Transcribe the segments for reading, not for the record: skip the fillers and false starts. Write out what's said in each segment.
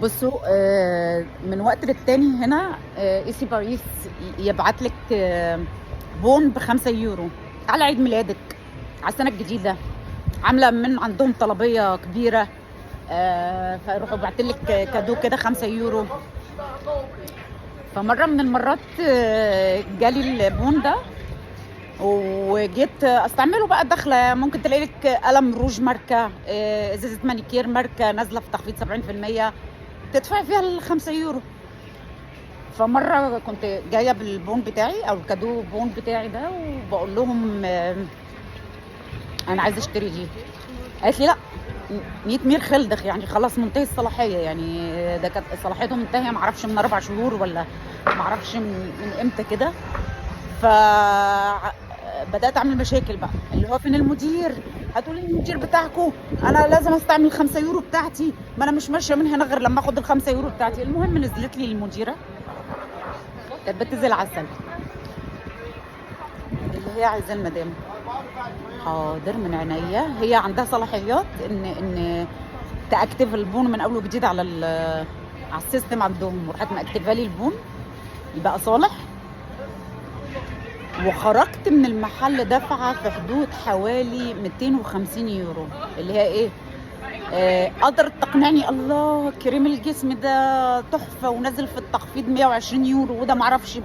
بصوا، من وقت للتاني هنا ايسي باريس يبعت لك بون ب5 يورو على عيد ميلادك، على السنه الجديده. عامله من عندهم طلبيه كبيره، فيروحوا باعتين لك كادو كده 5 يورو. فمره من المرات جالي البون ده وجيت استعمله بقى داخله. ممكن تلاقي لك قلم روج ماركه، ازازه مانيكير ماركه نازله في تخفيض 70%، تدفعي فيها ال5 يورو. فمره كنت جايه بالبون بتاعي او الكادو بون بتاعي ده، وبقول لهم انا عايزه اشتري دي. قالت لي لا، 100 مير خلدخ، يعني خلاص منتهي الصلاحيه. يعني ده كانت صلاحيته منتهيه، معرفش من 4 شهور ولا معرفش من امتى كده. ف بدات اعمل مشاكل بقى، اللي هو فين المدير؟ هتقولي لي المدير بتاعكم انا لازم استعمل ال5 يورو بتاعتي، ما انا مش ماشيه من هنا غير لما اخد ال5 يورو بتاعتي. المهم نزلت لي المديره، كانت بنت زي العسل، اللي هي عايزاه المدام. حاضر من عينيا، هي عندها صلاحيات ان تاكتيف البون من اول وجديد على على السيستم عندهم، وراحت ماكتيفه لي البون يبقى صالح. وخرجت من المحل دافعه في حدود حوالي 250 يورو، اللي هي ايه، قدرت تقنعني الله كريم الجسم ده تحفه ونازل في التخفيض 120 يورو، وده معرفش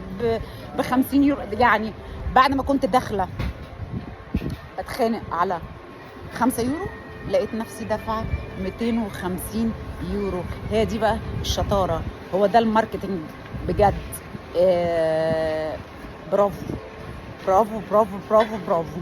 ب 50 يورو. يعني بعد ما كنت داخله بتخانق على 5 يورو، لقيت نفسي دافعه 250 يورو. هي دي بقى الشطاره، هو ده الماركتينج بجد. برافو برافو برافو برافو برافو.